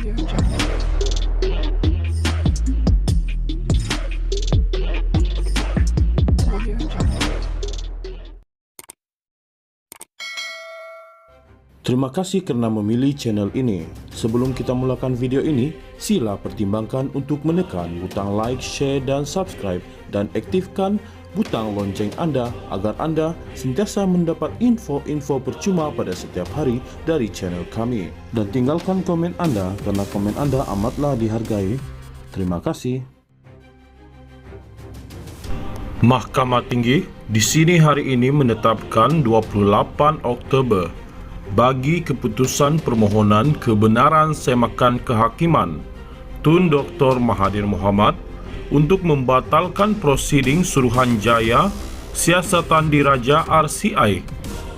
Terima kasih kerana memilih channel ini. Sebelum kita mulakan video ini, sila pertimbangkan untuk menekan butang like, share dan subscribe dan aktifkan butang lonceng anda agar anda sentiasa mendapat info-info percuma pada setiap hari dari channel kami. Dan tinggalkan komen anda kerana komen anda amatlah dihargai. Terima kasih. Mahkamah Tinggi di sini hari ini menetapkan 28 Oktober bagi keputusan permohonan kebenaran semakan kehakiman Tun Dr. Mahathir Mohamad untuk membatalkan prosiding Suruhanjaya Siasatan Diraja RCI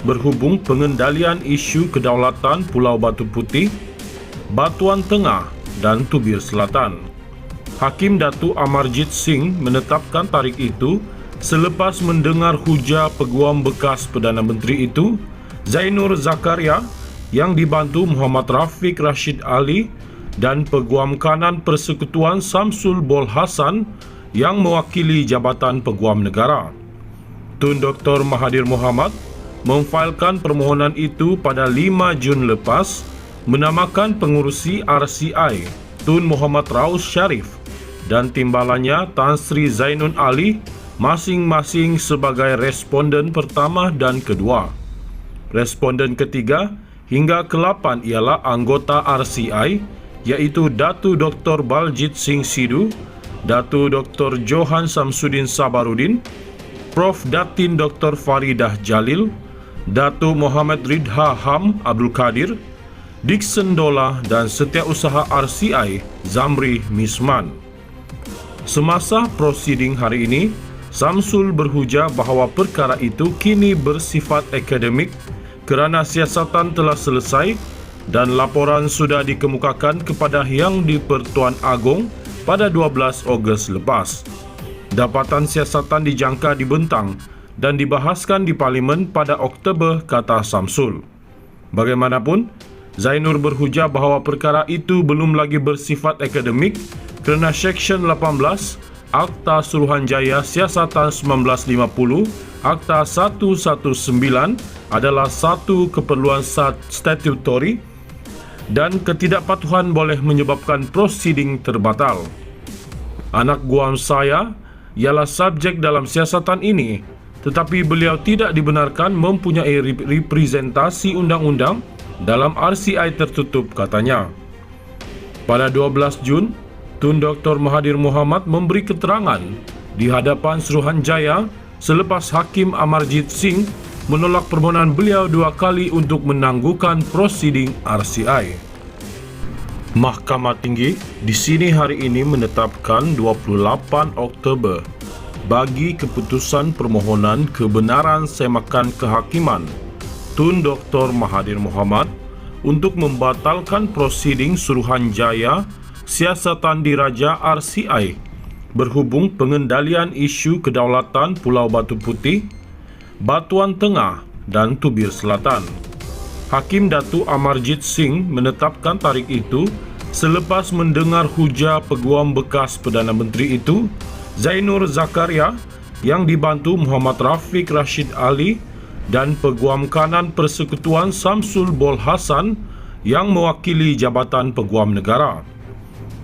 berhubung pengendalian isu kedaulatan Pulau Batu Putih, Batuan Tengah dan Tubir Selatan. Hakim Datu Amarjit Singh menetapkan tarikh itu selepas mendengar hujah peguam bekas Perdana Menteri itu Zainur Zakaria yang dibantu Muhammad Rafiq Rashid Ali dan Peguam Kanan Persekutuan Samsul Bol Hassan yang mewakili Jabatan Peguam Negara. Tun Dr. Mahathir Mohamad memfailkan permohonan itu pada 5 Jun lepas menamakan pengurusi RCI Tun Muhammad Raus Sharif dan timbalannya Tan Sri Zainun Ali masing-masing sebagai responden pertama dan kedua. Responden ketiga hingga ke-8 ialah anggota RCI iaitu Datu Dr. Baljit Singh Sidhu, Datu Dr. Johan Samsudin Sabarudin, Prof. Datin Dr. Faridah Jalil, Datu Muhammad Ridha Ham Abdul Kadir, Dixon Dola dan Setiausaha RCI Zamri Misman. Semasa prosiding hari ini, Samsul berhujah bahawa perkara itu kini bersifat akademik kerana siasatan telah selesai dan laporan sudah dikemukakan kepada Yang di-Pertuan Agong pada 12 Ogos lepas. Dapatan siasatan dijangka dibentang dan dibahaskan di Parlimen pada Oktober, kata Samsul. Bagaimanapun, Zainur berhujah bahawa perkara itu belum lagi bersifat akademik kerana Seksyen 18 Akta Suruhanjaya Siasatan 1950 Akta 119 adalah satu keperluan statutori dan ketidakpatuhan boleh menyebabkan prosiding terbatal. Anak guam saya ialah subjek dalam siasatan ini, tetapi beliau tidak dibenarkan mempunyai representasi undang-undang dalam RCI tertutup, katanya. Pada 12 Jun, Tun Dr. Mahathir Mohamad memberi keterangan di hadapan Suruhanjaya selepas Hakim Amarjit Singh menolak permohonan beliau 2 kali untuk menangguhkan prosiding RCI. Mahkamah Tinggi di sini hari ini menetapkan 28 Oktober bagi keputusan permohonan kebenaran semakan kehakiman Tun Dr. Mahathir Mohamad untuk membatalkan prosiding Suruhanjaya Siasatan Diraja RCI berhubung pengendalian isu kedaulatan Pulau Batu Putih, Batuan Tengah dan Tubir Selatan. Hakim Datu Amarjit Singh menetapkan tarikh itu selepas mendengar hujah peguam bekas Perdana Menteri itu Zainur Zakaria yang dibantu Muhammad Rafiq Rashid Ali dan Peguam Kanan Persekutuan Samsul Bol Hassan yang mewakili Jabatan Peguam Negara.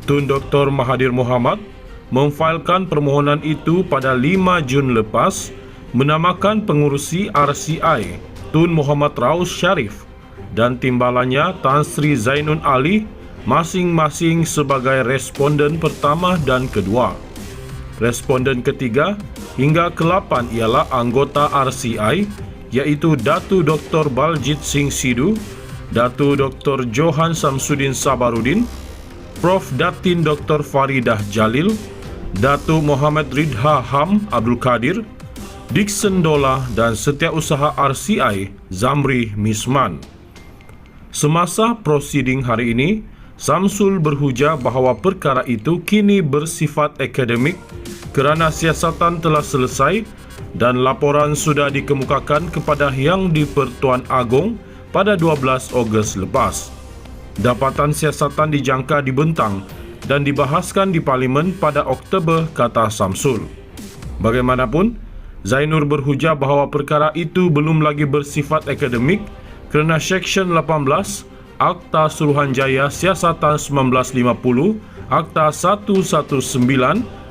Tun Dr. Mahathir Mohamad memfailkan permohonan itu pada 5 Jun lepas menamakan pengurusi RCI Tun Muhammad Raus Sharif dan timbalannya Tan Sri Zainun Ali masing-masing sebagai responden pertama dan kedua. Responden ketiga hingga ke-8 ialah anggota RCI iaitu Datu Dr. Baljit Singh Sidhu, Datu Dr. Johan Samsudin Sabarudin, Prof. Datin Dr. Faridah Jalil, Datu Muhammad Ridha Ham Abdul Kadir, Dixon Dola dan Setiausaha RCI Zamri Misman. Semasa prosiding hari ini, Samsul berhujah bahawa perkara itu kini bersifat akademik kerana siasatan telah selesai dan laporan sudah dikemukakan kepada Yang di-Pertuan Agong pada 12 Ogos lepas. Dapatan siasatan dijangka dibentang dan dibahaskan di Parlimen pada Oktober, kata Samsul. Bagaimanapun, Zainur berhujah bahawa perkara itu belum lagi bersifat akademik kerana Seksyen 18 Akta Suruhanjaya Siasatan 1950, Akta 119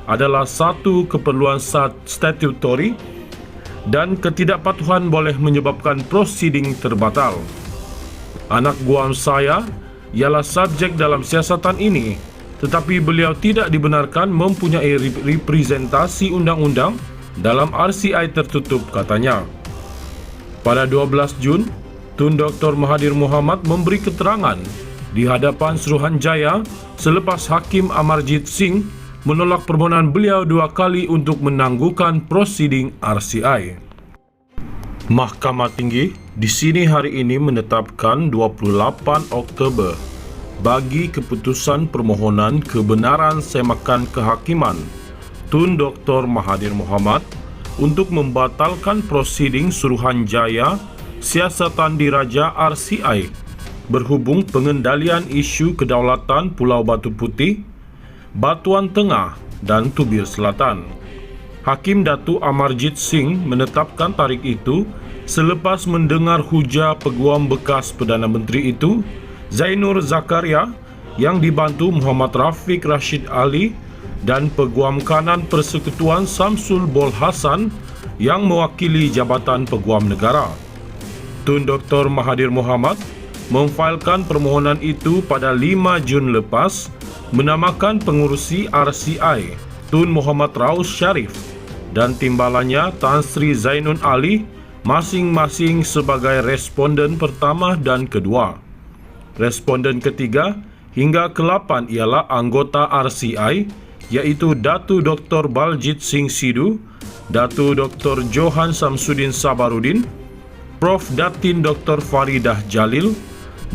adalah satu keperluan statutori dan ketidakpatuhan boleh menyebabkan prosiding terbatal. Anak guam saya ialah subjek dalam siasatan ini, tetapi beliau tidak dibenarkan mempunyai representasi undang-undang dalam RCI tertutup, katanya. Pada 12 Jun, Tun Dr. Mahathir Mohamad memberi keterangan di hadapan Suruhanjaya selepas Hakim Amarjit Singh menolak permohonan beliau 2 kali untuk menangguhkan prosiding RCI. Mahkamah Tinggi di sini hari ini menetapkan 28 Oktober bagi keputusan permohonan kebenaran semakan kehakiman Tun Dr. Mahathir Mohamad untuk membatalkan prosiding Suruhanjaya Siasatan Diraja RCI berhubung pengendalian isu kedaulatan Pulau Batu Putih, Batuan Tengah dan Tubir Selatan. Hakim Datuk Amarjit Singh menetapkan tarikh itu selepas mendengar hujah peguam bekas Perdana Menteri itu, Zainur Zakaria, yang dibantu Muhammad Rafiq Rashid Ali dan Peguam Kanan Persekutuan Samsul Bol Hassan yang mewakili Jabatan Peguam Negara. Tun Dr. Mahathir Mohamad memfailkan permohonan itu pada 5 Jun lepas, menamakan pengurusi RCI Tun Muhammad Raus Sharif dan timbalannya Tan Sri Zainun Ali masing-masing sebagai responden pertama dan kedua. Responden ketiga hingga ke-8 ialah anggota RCI, iaitu Datu Dr. Baljit Singh Sidhu, Datu Dr. Johan Samsudin Sabarudin, Prof. Datin Dr. Faridah Jalil,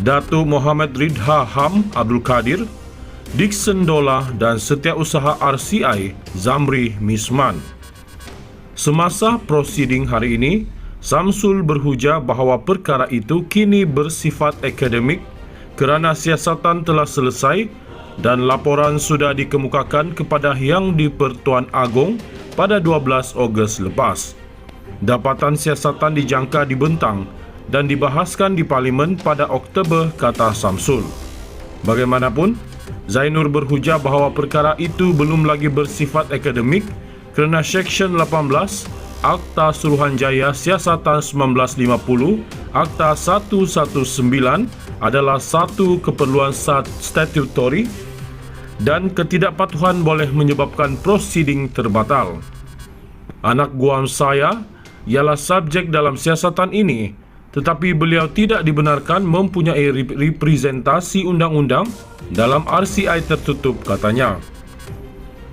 Datuk Muhammad Ridha Ham Abdul Kadir, Dixon Dola dan Setiausaha RCI Zamri Misman. Semasa prosiding hari ini, Samsul berhujah bahawa perkara itu kini bersifat akademik kerana siasatan telah selesai dan laporan sudah dikemukakan kepada Yang di-Pertuan Agong pada 12 Ogos lepas. Dapatan siasatan dijangka dibentang dan dibahaskan di Parlimen pada Oktober, kata Samsul. Bagaimanapun, Zainur berhujah bahawa perkara itu belum lagi bersifat akademik kerana Seksyen 18 Akta Suruhanjaya Siasatan 1950, Akta 119 adalah satu keperluan statutori dan ketidakpatuhan boleh menyebabkan prosiding terbatal. Anak guam saya ialah subjek dalam siasatan ini, tetapi beliau tidak dibenarkan mempunyai representasi undang-undang dalam RCI tertutup, katanya.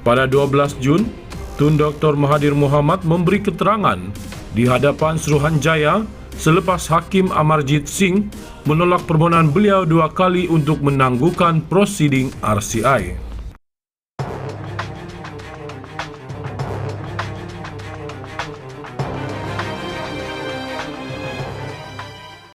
Pada 12 Jun, Tun Dr. Mahathir Mohamad memberi keterangan di hadapan Suruhanjaya selepas Hakim Amarjit Singh menolak permohonan beliau 2 kali untuk menangguhkan prosiding RCI.